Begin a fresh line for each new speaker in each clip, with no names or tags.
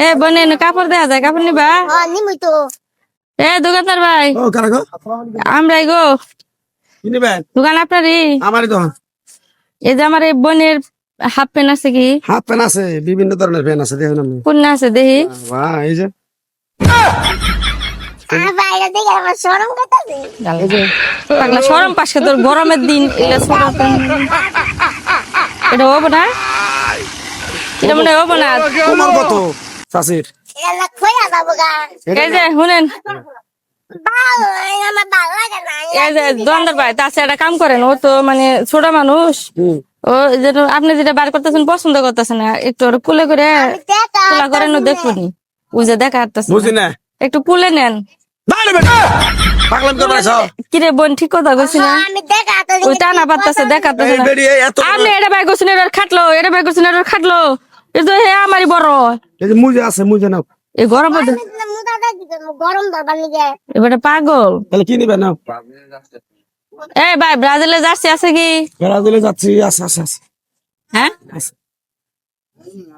এ বনে কাপড় দেয়া যায়, কাপড় নিবা?
নিমই তো।
এ দোকানদার ভাই,
ও কারা গো?
আমরাই গো।
কি নিবেন?
দোকান আপনারই?
আমারই তো।
এই যে আমার এই বোনের হাফ প্যান্ট আছে কি?
হাফ প্যান্ট আছে, বিভিন্ন ধরনের প্যান্ট আছে, দেখুন আপনি।
কোন আছে দেখি?
বাহ, এই যে
বাইরে দেখে আমার শরম করতেছে।
পাগলা সরম পাশে, তোর গরমের দিন এগুলা ছোট প্যান্ট। এটা হবো না, এটা মনে হবো না।
তোমার কত চাষির?
এলা খোয়া যাবো গা।
এই যে শুনেন,
ভালো আমার ভালো লাগে না।
এই যে দোকানদার ভাই, তা একটা কাম করেন, ও তো মানে ছোট মানুষ, ও যেটা আপনি যেটা বার করতেছেন পছন্দ করতেছেন না, একটু ওর কুলে করে কুলা করেন দেখুনি, ওই যে দেখা যাচ্ছে
বুঝি না।
একটু কুলে নেন।
দাঁড়াবে বেটা, পাগলামি করবে না সব।
কিরে বোন, ঠিক কথা কইছি না?
আমি দেখা তো
ওই টানা পারতাছে, দেখাতেছে
এই
না।
বেড়ি এত
আপনি এটা বাই করছেন, এটা খাটলো, এটা বাই করছেন, এটা খাটলো, এটা তো হে আমারই বড়।
এই যে মুজে আছে, মুজে নাও।
এই গরম মধ্যে
গরম দরবার নিয়ে
এবারে পাগল।
তাহলে কি নিবেন নাও?
এ ভাই, ব্রাজিলের জার্সি আছে কি?
ব্রাজিলে যাচ্ছি, আছে আছে আছে।
হ্যাঁ,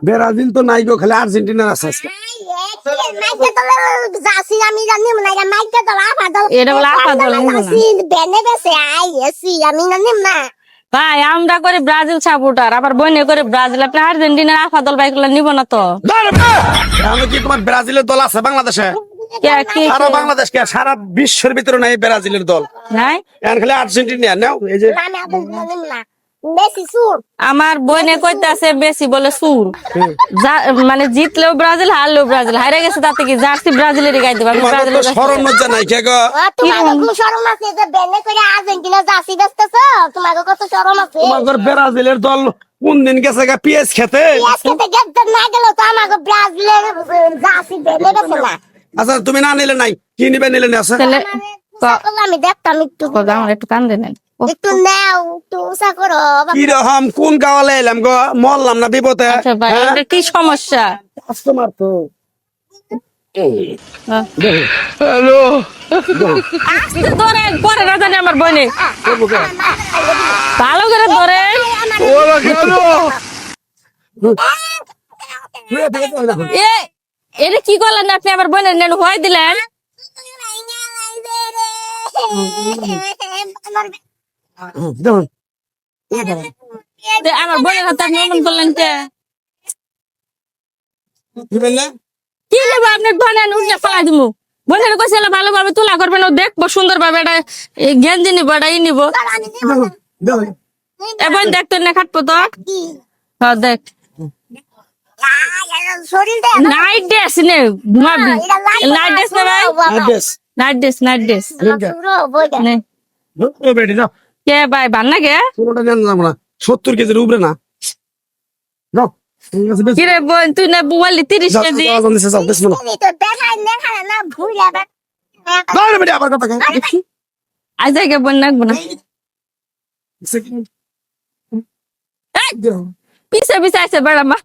ব্রাজিল তো নাই গো, খালি আর্জেন্টিনার আছে আজকে।
আমি জানি না মাইকে দল আফা দল
এটা বলে আফা দল নিবো না।
বেনে বেসে আই এসি আমি জানি না।
ভাই আমরা করে ব্রাজিল সাপোর্টার, আবার বইনে করে ব্রাজিল, আপনি আর্জেন্টিনার আফা দল বাইক নিব না তো?
আমি কি তোমার ব্রাজিলের দল আছে বাংলাদেশে?
কি
সারা বাংলাদেশ কে, সারা বিশ্বের ভিতরে নাই ব্রাজিলের দল।
নাই?
এখন খালি আর্জেন্টিনা নাও। এই যে
আমি আপন জানি না বেশি সুর
আমার বইনে কইতাছে বেশি বলে সুর, মানে জিতলেও ব্রাজিল, হারলেও ব্রাজিল, হারে গেছে তাতে কি, জার্সি ব্রাজিলেরই গাই দেবো। আমি
তোমার তো
ব্রাজিলের
শরম লজ্জা নাই কে গো?
তোমার কোনো শরম আছে যে বেনে করে আর্জেন্টিনা জার্সি বেচতেছ? তোমার কত শরম আছে?
তোমার ব্রাজিলের দল কোন দিন গেছে গা পিএস খেতে?
আজকে গেতে না গেল তো আমাকে ব্রাজিলের জার্সি বেনে বেচে না।
আচ্ছা তুমি না নিলে নাই, কি নিবে নিলে না আছে?
তাহলে
আমি দেখতাম একটু
আমার একটু কান্দে নেন।
একটু নাও একটু উষা করো
কি রকম কোন গাওয়ালে এলাম গো, মরলাম না বিপদে।
আচ্ছা ভাই, এটা কি সমস্যা?
কাস্টমার তো
হ্যাঁ।
হ্যালো,
আস্তে ধরেন, পরে না জানি আমার বইনে, ভালো করে ধরেন।
ওরা কেন?
এ এটা কি করলেন আপনি, আমার বোনের নেন হয়ে দিলেন? আমার বোনের হাতে আপনি অমন করলেন কে?
কি বললে?
কি নেবো আপনার বোনের উঠলে ফেলাই দিব? বোনের কইছে ভালোভাবে তুলা করবেন, ও দেখবো সুন্দর ভাবে, এটা গেঞ্জি নিবো, এটা নিব। এ বোন দেখতো না খাটবো তো? হ্যাঁ দেখ, নাইট ড্রেস নে ঘুমাবি, নাইট ড্রেস না ভাই, নাইট ড্রেস, নাইট ড্রেস নে।
বেটি যাও,
কে ভাই বান না কে?
কোনোটা নেন যাবো না, 70 কেজির উপরে না। যাও, ঠিক আছে, বেশ।
কিরে বোন, তুই না বললি 30
যাও,
কেজি?
যাও, যাও, যাও, বিসমিল্লাহ। দাও রে বেটি, আবার কথা কও।
আজ থেকে বোন নাকবো না, পিছে পিছে আছে বেড়া মা।